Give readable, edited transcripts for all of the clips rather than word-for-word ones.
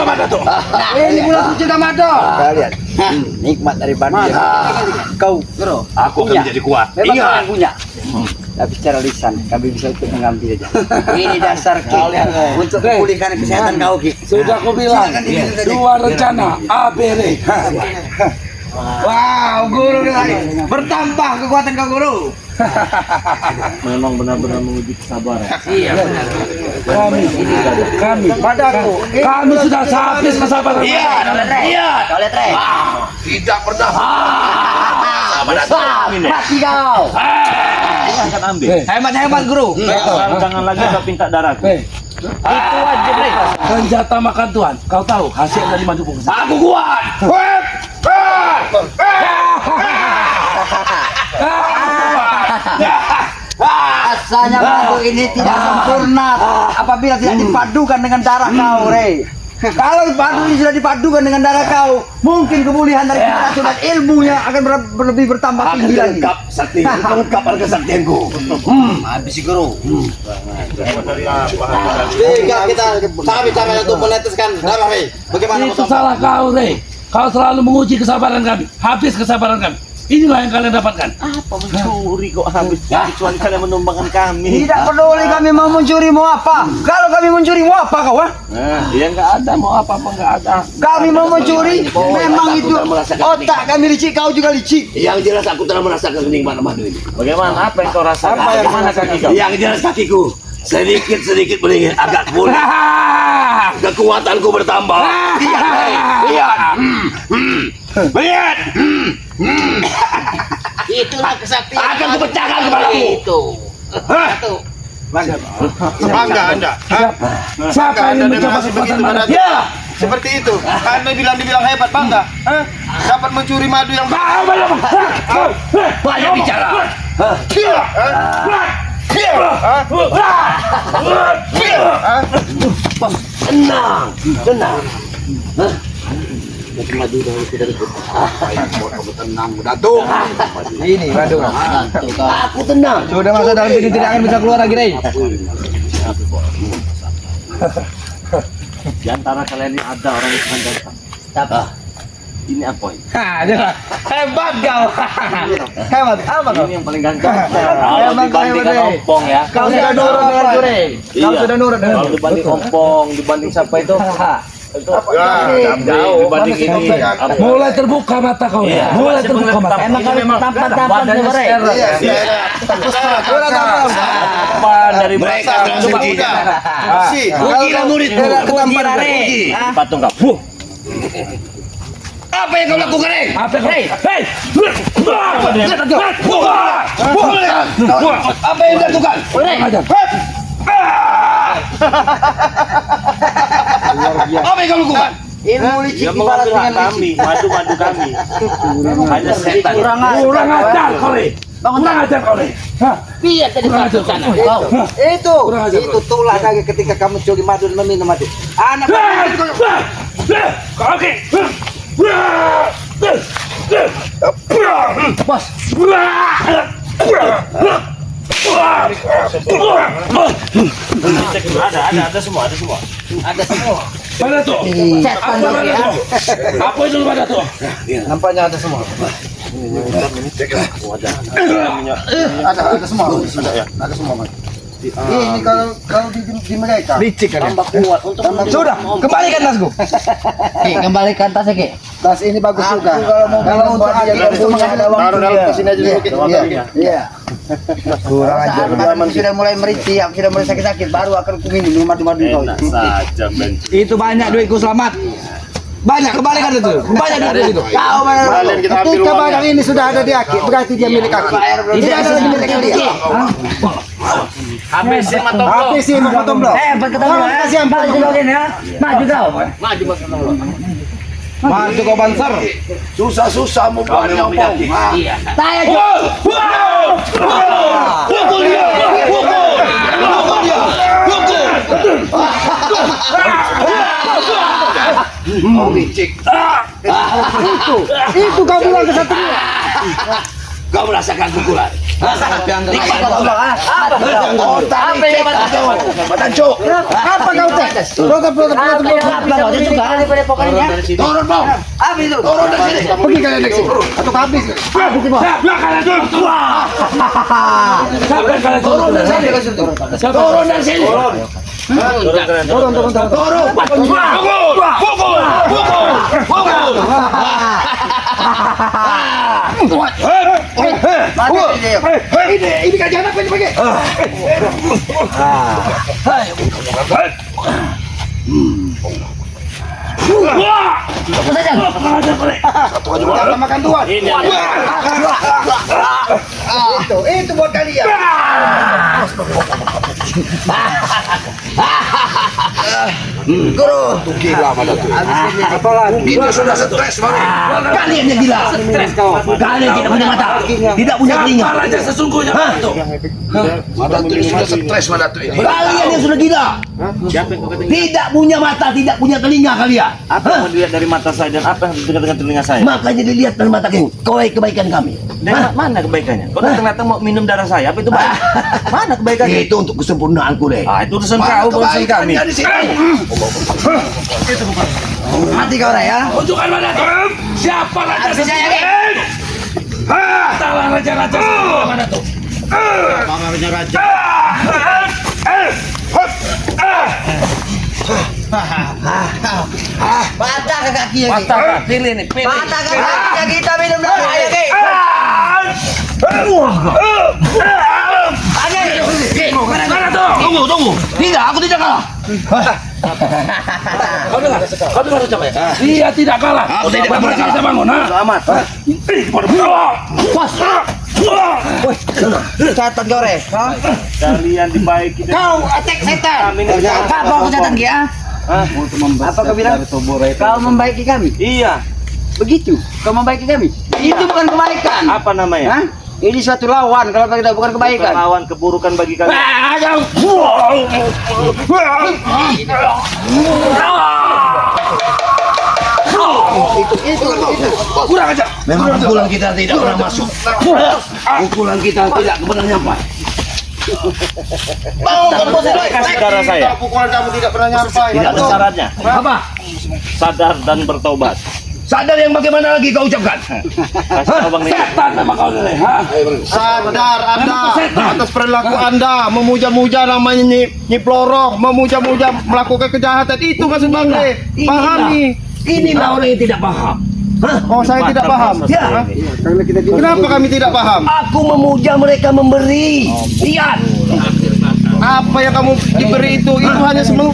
Datuk. Ini bulan suci Ramadan. Kalian nikmat dari Bandung. Kau, Guru, Aku akan menjadi kuat. memang Ingat. kalian punya. Tapi secara lisan kami bisa ikut mengambil aja. Ini dasar kalian untuk memulihkan kesehatan kau, Ki. Sudah aku bilang, dua rencana ABR. Wow, Guru bertambah kekuatan kau, Guru. Memang benar-benar menguji kesabaran. Iya. Kami sudah habis kesabaran. Iya. Kau lihat, Re. Tidak pernah. Mati kau. Akan ambil. Hemat-hemat, Guru. Jangan lagi kau minta darahku. Itu wajib, Re. Senjata makan Tuhan. Kau tahu hasil dari madu bungkus. Aku kuat. Rasanya madu ini tidak sempurna apabila tidak dipadukan dengan darah kau, Re. Kalau madu ini sudah dipadukan dengan darah kau, mungkin kemuliaan dari racun dan ilmunya akan lebih bertambah Akan tinggi lagi. lengkap sakti. Lengkap kesaktianku. Habis Guru. Jika kita kami untuk meneteskan darah, bagaimana Itu salah kau, Re. Kau selalu menguji kesabaran kami. Habis kesabaran kami. Inilah yang kalian dapatkan. Apa mencuri kok habis? Kecuali kalian menumbangkan kami. Tidak peduli kami mau mencuri mau apa. Kalau kami mencuri mau apa kau? Ya nggak ada mau apa-apa nggak ada. Kami mau mencuri, memang itu otak kami licik, kau juga licik. Yang jelas aku telah merasakan kenikmatan madu ini. Bagaimana? Apa yang kau rasakan? Bagaimana kaki kau? Yang jelas kakiku sedikit beringin agak pulih. Kekuatanku bertambah. Lihat. Lihat. itulah kesaktian Akan kupecahkan kepalamu. itu. Satu. Bangga Anda. Siapa yang mencoba Masih kekuatan begitu mana? pada Ya. seperti itu. Anda dibilang hebat, bangga. Dapat mencuri madu yang Banyak bicara. Tenang. Tenang, Datuk. Ini madu. Aku tenang. Sudah masuk dalam sini tidak akan bisa keluar lagi, Re. Di antara kalian ini ada orang yang akan datang. Siapa? Ini apa ini? Hebat kau. Hebat. Apa kau? Ini yang paling ganteng. Emang Kalau dibandingkan kau hebat, ompong ya. Kau sudah nurut dengan gue, Re. Kau Iya. sudah nurut dengan Kalau dibanding ompong, dibanding siapa itu? Itu jauh. dibanding ini. apa? Mulai terbuka mata kau. Iya. Mulai terbuka mata. Emang kami tampan-tampan Badannya Re. Apa dari Mereka telah sucinya. Ujilah muridmu. Ketampanan, Re. patung kau. Apa yang kau lakukan, Rey? Apa kau? Hei! Apa yang dilakukan? Apa yang kau lakukan? Ilmu licik Dia dibalas mengambil hak dengan kami, licik. madu kami. Hanya setan. Kurang ajar kau, Re. Kurang ajar kau, Re. Biar tadi Kurang ajar kau. Itu tulah lagi ketika kamu curi madu dan meminum madu. Anak Oke. bos. Ada semua. Ada semua. Mana tuh? Setan Apa lagi mana ya. tuh? Apa itu mana tuh? Nampaknya ada semua. Ada semua. Ada semua. Mas. Ini kalau di mereka. Licik kan. Tambah kuat untuk Sudah, kembalikan tasku. Kembalikan tasnya, Ki. Tas ini bagus juga. Kalau untuk yang itu ada uang. Taruh dalam tas ini aja dulu, Ki. Iya. Kurang ajar. Aku sudah mulai merintih, aku sudah mulai sakit-sakit, baru akan ku minum madu-madu kau. enak saja benci. Itu banyak duitku, selamat. Banyak, kembalikan itu. Banyak duit itu. Kau Kalian kita ambil ketika uangnya. barang ini sudah ada di Aki, berarti dia milik Aki. Tidak ada lagi milik dia. Habisin mata Habis sih mau potong blok. Berketemu kasih yang paling bagian ya. Maju kau. Maju kau Banser. Susah-susah membuat nyopong. Saya juga. Pukul dia! Pukul dia! Pukul! Oh, licik. Itu kau bilang kesatria. Kau merasakan pukulan. Apa yang Matanco. Apa kau teh? Turun bang. Apa itu? Turun dari sini. Pergi kalian dari sini. Atau habis. Siapa kalian turun? Siapa kalian turun dari sini? Turun dari sini. Turun. Ini kajian apa ini pakai? Satu aja buat makan tuan. Itu buat kalian. Guru, gila mana tuh? Gila sudah stres banget. Kalian yang gila. Kalian tidak punya mata, tidak punya telinga. Apa raja sesungguhnya itu? Mata tuh sudah stres mana tuh ini? Kalian yang sudah gila. Siapa yang kau kata? Tidak punya mata, tidak punya telinga kalian. Apa yang mau dilihat dari mata saya dan apa yang dekat dengan telinga saya? Makanya dilihat dari mata kalian. Kebaikan kami. Dan mana kebaikannya? Kau ternyata mau minum darah saya, apa itu baik? Mana kebaikannya? Itu untuk kesempurnaanku deh. Ah, itu urusan kau, bukan urusan kami. Di sini. Mati kau dah ya. Tunjukkan mana tuh? Siapa raja sesungguhnya? Salah raja-raja sesungguhnya mana tuh? Pangarnya raja. Patah ke kaki lagi. Patah, pilih nih, pilih. Patah ke kaki kita minum darah. Ayo, Ki. Mana tuh? Tunggu. Tidak, aku tidak kalah. Kau dengar ucapan ya? Dia tidak kalah. Aku tidak Apa pernah bisa bangun? Selamat. Setan kau re. Kalian dibaiki dan Kau attack setan. kami ini berjalan. Apa kau setan Ki? Apa kau bilang? Kau membaiki kami. Iya. Begitu. Kau membaiki kami. Itu bukan kebaikan. Apa namanya? Hah? Ini suatu lawan kalau kita bukan Bukan kebaikan. lawan keburukan bagi kalian. Kurang aja. Memang pukulan kita tidak pernah masuk. Pukulan kita tidak pernah nyampe. Kasih darah saya. Pukulan kamu tidak pernah nyampai. Tidak ada syaratnya. Apa? Sadar dan bertobat. Sadar yang bagaimana lagi kau ucapkan? Kasih tahu Bang Nini. Setan nama kau ini. Sadar Anda atas perilaku Anda memuja-muja namanya nyiplorong, memuja-muja melakukan kejahatan itu maksud Bang Le. Pahami. Inilah orang yang tidak paham. Oh, saya tidak paham. Ya, Kenapa kami tidak paham? aku memuja mereka memberi. Lihat. Apa yang kamu diberi itu hanya semu.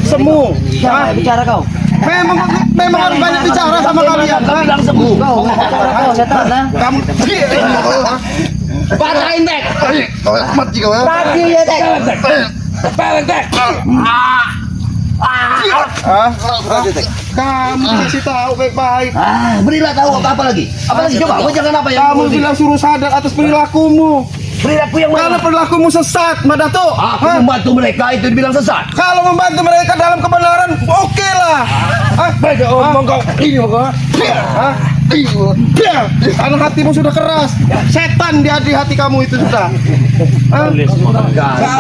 Hah? Bicara kau. Memang harus banyak bicara sama kalian. Kau bilang sembuh. Kau setan lah. Kamu Patahin tek. Mati kau ya. Pagi ya tek. Peleng tek. Kamu kasih tahu baik-baik. Berilah tahu apa lagi. Apa lagi coba. Kau jangan apa yang Kamu bilang suruh sadar atas perilakumu. perilaku yang Karena mana? perilakumu sesat, Madato. Aku membantu mereka itu dibilang sesat. Kalau membantu mereka dalam kebenaran, oke lah. Baik, omong kau. Ini kau. Hah? Karena hatimu sudah keras. Setan di hati kamu itu sudah.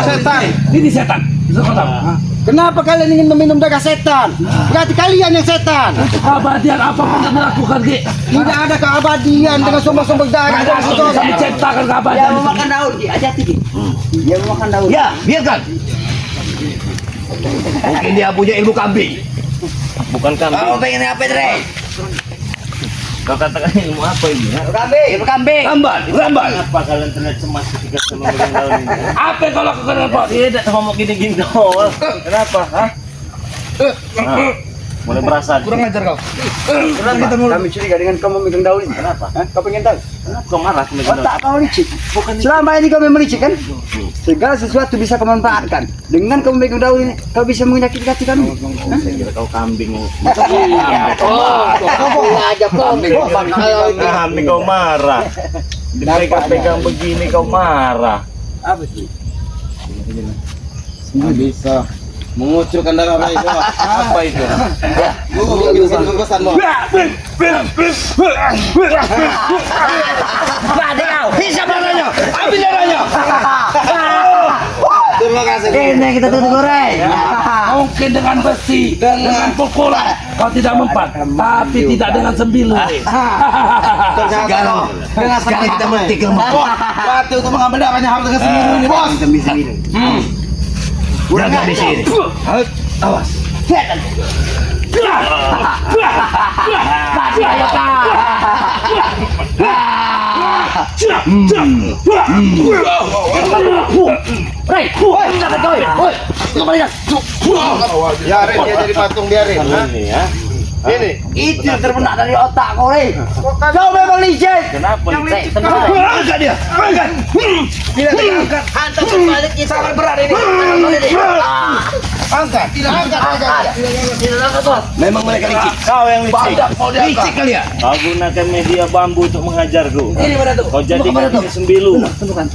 Setan. Ini setan. Kenapa kalian ingin meminum darah setan? Berarti kalian yang setan. Abadian apa pun yang melakukan Ki? Tidak ada keabadian dengan sumber-sumber darah. Ada aku bisa menciptakan Dia keabadian. mau makan daun, Ki. Hati-hati, Ki. Dia mau makan daun. Ya, biarkan. Mungkin dia punya ilmu kambing. Bukan kambing. Kau pengen apa, Dre? Kau katakan ilmu apa ini? Ya? Ilmu kambing. Kambal, kambal. Kenapa kalian terlihat cemas ketika saya memegang daun ini? Apa yang kau lakukan dengan kau? Tidak ngomong gini-gini doang. Kenapa? Hah? Mulai berasa. Kurang ajar kau. Kami curiga dengan kau memegang daun ini. Kenapa? Kau pengen tahu? Kenapa kau marah aku memegang daun? Tak kau licik. Selama ini kau memang licik kan? Segala sesuatu bisa kau manfaatkan. Dengan kau memegang daun ini, kau bisa menyakiti hati kami. Saya kira kau kambing. Kambing kau marah. Dipegang-pegang begini kau marah. Apa sih? Nggak bisa. Mengucurkan darah Rai. Apa itu? Pesan mau. Mati kau. Hisap darahnya. Ambil darahnya. Terima kasih. Ini kita tutup Rai. Mungkin dengan besi, dengan pukulan kau tidak mempan, tapi tidak dengan sembilu. Sekarang kita mati ke Batu untuk mengambil darahnya harus dengan sembilu ini, Bos. Jaga di sini. Awas. Mati ayo kau. Rai, jangan kau. Oi, kembali. Biarin dia jadi patung, biarin. Ini ya. Ini. Itu yang terbenak dari otak kau, Rai. Kau memang licik. Kenapa licik? Angkat dia. Angkat. Tidak diangkat. Hantar balik kita. Sangat berat ini. Angkat. Tidak angkat aja. Memang mereka licik. Kau yang licik. Licik kalian. Kau gunakan media bambu untuk menghajarku. Ini mana tuh? Kau jadikan ini sembilu. Tentukan.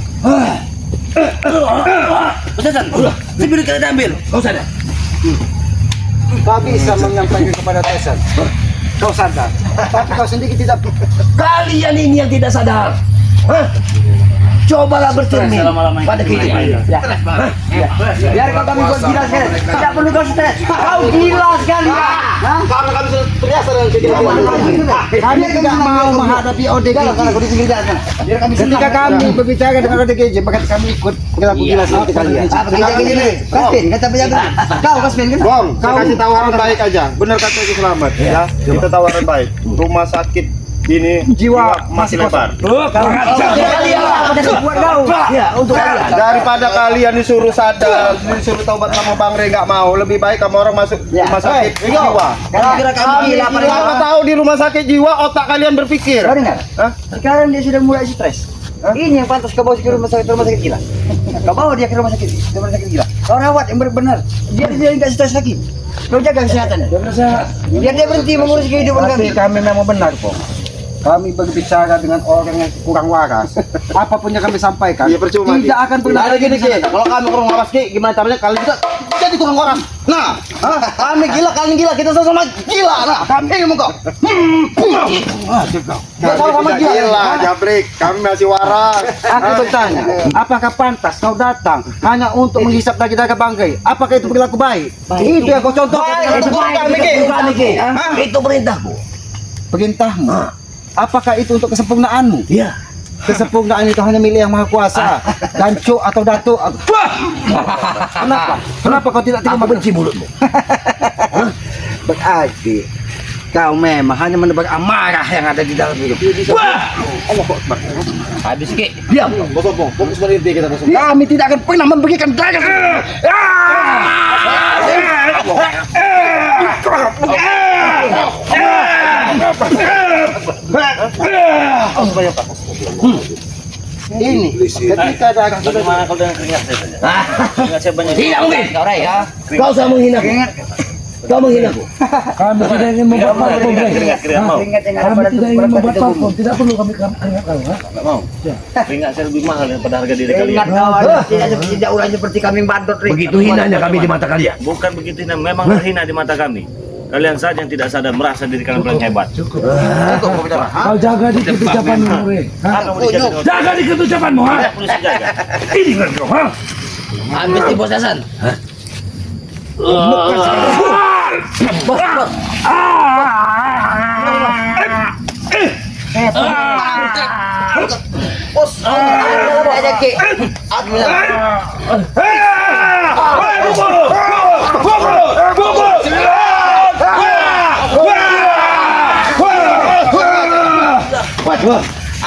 Ustazan, sembilu kita ambil. Kau sadar. Tak bisa menyampaikan kepada Tesan. Kau sadar. Tapi kau sendiri tidak. Kalian ini yang tidak sadar. Hah? Cobalah bercermin pada kehidupan. Biar kau kami buat gila sekali. Tidak perlu kau stres. Kau gila sekali. Karena kami sudah terbiasa dengan kegiatan. Kami tidak mau menghadapi ODGJ. Biar kami ketika kami berbicara dengan ODGJ, maka kami ikut berlaku gila seperti kalian. Kasmin, kata pejabat. Kau Kasmin kan? Bang, saya kasih tawaran baik aja. Benar kata Ki Selamat ya. Kita tawaran baik. Rumah sakit ini jiwa masih lebar. Untuk kalian. Daripada kalian disuruh sadar, disuruh taubat sama Bang Re nggak mau. Lebih baik kamu orang masuk rumah sakit jiwa. Karena kira kami gila pada Siapa tahu di rumah sakit jiwa otak kalian berpikir. Kau dengar? Hah? Sekarang dia sudah mulai stres. Ini yang pantas kau bawa ke rumah sakit gila. Kau bawa dia ke rumah sakit gila. Kau rawat yang benar. Dia tidak stres lagi. Kau jaga kesehatannya. Biar dia berhenti mengurus kehidupan kami. Kami memang benar kok. Kami berbicara dengan orang yang kurang waras. Apapun yang kami sampaikan, tidak akan pernah. Ada gini Ki, kalau kami kurang waras Ki, gimana caranya kalian juga jadi kurang waras. Nah, kami gila, kalian gila, kita sama-sama gila. Nah, kami ini kok. Kita sama-sama gila. Jabrik, kami masih waras. Aku bertanya, apakah pantas kau datang hanya untuk menghisap daging-daging bangkai? Apakah itu perilaku baik? Itu yang kau contohkan. Itu perintahku. Perintahmu. Apakah itu untuk kesempurnaanmu? Iya. Kesempurnaan itu hanya milik yang maha kuasa. Danco atau datuk. Kenapa? Kenapa kau tidak terima? Aku benci mulutmu. Berarti kau memang hanya menebar amarah yang ada di dalam hidup. Habis Ki. Diam. Fokus pada inti kita. Kami tidak akan pernah memberikan darah. Ini ketika darah sudah Bagaimana kau dengan keringat saya saja? Keringat saya banyak. Tidak mungkin. Kau Rai ya. Kau sudah menghinaku. Kau menghinaku. Kami tidak ingin membuat parfum, Rai. Keringat mau. Ingat yang ada Kami pada tidak ingin membuat parfum, tidak perlu kami ingat kau. Enggak mau. Keringat saya lebih mahal daripada harga diri kalian. Ingat kau tidak ulah seperti kambing bandot. Rai. Begitu hinanya kami di mata kalian. Bukan begitu hina, memang terhina di mata kami. Kalian saja yang tidak sadar merasa diri kalian paling hebat. Kau jaga di ketucapanmu, Rai. Apa mau dijaga dengan Jaga di ketucapanmu, ha? tidak perlu saya jaga. Ini kan kau, ha? Ambil di Bos Hasan. Ada Ki.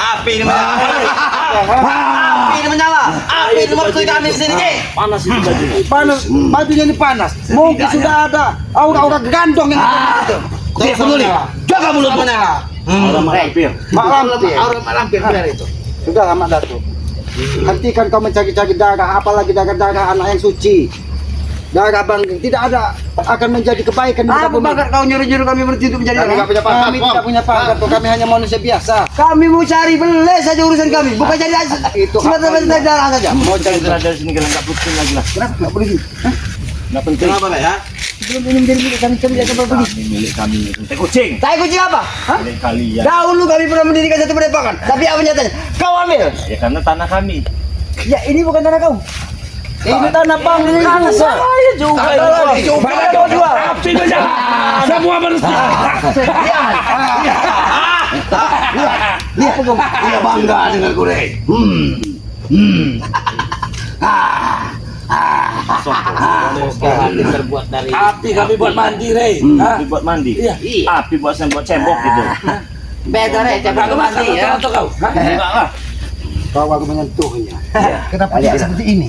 Api ini menyala. Api ini maksud kami di sini, Ki. Panas itu bajunya. panas, bajunya ini panas. Mungkin sudah ada aura-aura gandong yang ada. Tidak peduli. Jaga mulutmu. Orang mampir. Mak lampir biar itu. Sudah lama Datuk. Hentikan kau mencari-cari darah, apalagi darah anak yang suci. Darah Bang, tidak ada akan menjadi kebaikan di muka Apa bumi. bakar kau nyuruh-nyuruh kami berhenti untuk menjadi Kami orang? tidak punya pangkat, kami tidak punya pangkat, kami hanya manusia biasa. Kami mau cari beles saja urusan kami, bukan jadi Itu semata-mata darah saja. Mau cari Dari sini kalian nggak pusing lagi lah. Kenapa nggak boleh? Nggak penting. Kenapa, Pak ya? Sebelum minum dari milik kami akan pergi. Kami milik kami itu. Teh kucing. Tai kucing apa? Hah? Milik kalian. Dahulu kami pernah mendirikan satu padepokan, tapi apa nyatanya? Kau ambil. Ya karena tanah kami. Ya ini bukan tanah kau. Ini tanah panggung Saya juga. Mana kau jual? Api saja. Semua manusia. Lihat, dia bangga dengan Rey. Api kami buat mandi, Rey. Api buat mandi. Iya. Api buat cebok gitu. Beda Rey, coba kau mandi ya. Atau kau? Enggak lah. Kau aku menyentuhnya. Kenapa dia seperti ini?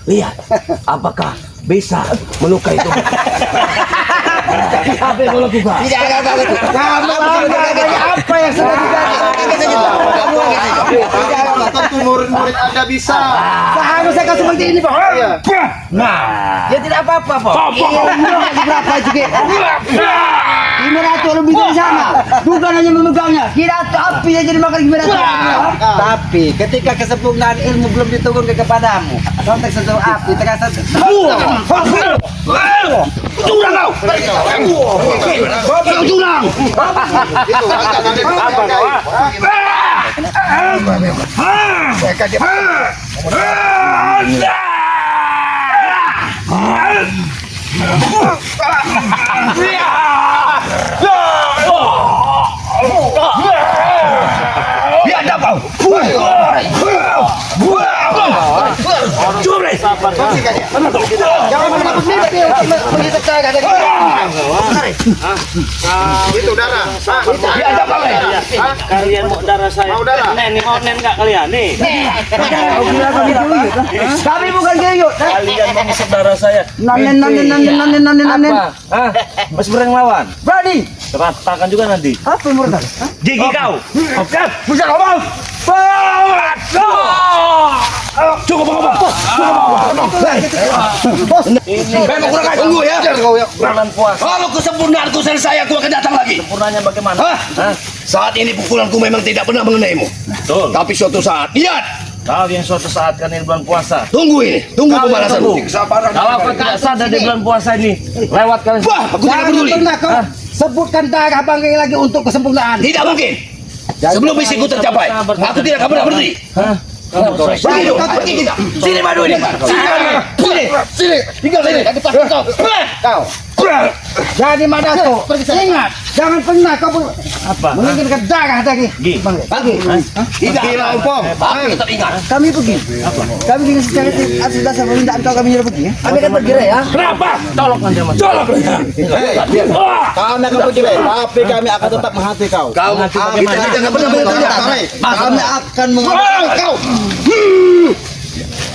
Lihat, apakah bisa melukai itu? Apa yang kau lakukan? Tidak ada apa-apa. Apa yang sudah Tentu murid-murid Anda bisa. Seharusnya kau seperti ini, Pak. Nah. Ya tidak apa-apa, Pak. Apa? Ini lagi berapa juga? 500 lebih dari sana. Bukan hanya memegangnya, kira api yang jadi makan 500. Tapi ketika kesempurnaan ilmu belum diturunkan kepadamu, konteks sentuh api terasa Curang kau. Kau curang! Lihat kau! Curang. Jangan menakut mimpi. Begitu saya kata Itu darah. Lihat kau, Rey. Kalian mau darah saya? Mau darah? Nih mau nggak kalian nih? kami bukan geyot. Kalian mau ngisep darah saya? Nanen. Hah? Mas berang lawan? Berani. Ratakan juga nanti. Apa yang murah? Gigi kau. Oke, bisa ngomong. Cukup ngomong. Memang kurang ajar tunggu ya. Bulan puasa. Kalau kesempurnaanku selesai, aku akan datang lagi. Sempurnanya bagaimana? Hah? Saat ini pukulanku memang tidak pernah mengenaimu. Betul. Tapi suatu saat, lihat, Kau yang suatu saat kan ini bulan puasa. tunggu ini, tunggu Kau yang pembalasan. tunggu. Kalau kau tidak sadar di bulan puasa ini, lewat kalian. Wah, aku tidak Jangan peduli. pernah kau sebutkan darah bangkai lagi untuk kesempurnaan. Tidak mungkin. Sebelum misiku tercapai, aku tidak akan pernah berhenti. Sini dong, pergi kita. Sini madu ini. Sini. Tinggal sini. Kau. Jadi Madato, ingat, jangan pernah kau Apa? menginginkan darah lagi. Gi. Bagi. Tidak. Gila, Ompong. Tapi tetap ingat. Kami pergi. Kami dengan secara atas dasar permintaan kau kami sudah pergi. Kami akan pergi ya. Kenapa? Tolong nanti mas. Colok lu ya. Kami akan pergi, tapi kami akan tetap menghati kau. Kau kita tidak pernah berhenti. Kami akan mengambil kau.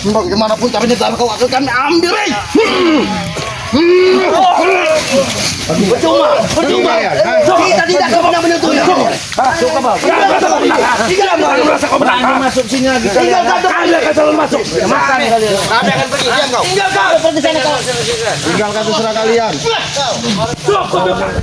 Bagaimanapun caranya kau akan kami ambil. Percuma. Kita tidak akan pernah menyentuhnya. Berani masuk sini lagi. Tinggal satu kali akan selalu masuk. Makan kalian. Kami akan pergi. Diam kau. Tinggalkan terserah kalian. Tinggalkan terserah kalian. Cukup.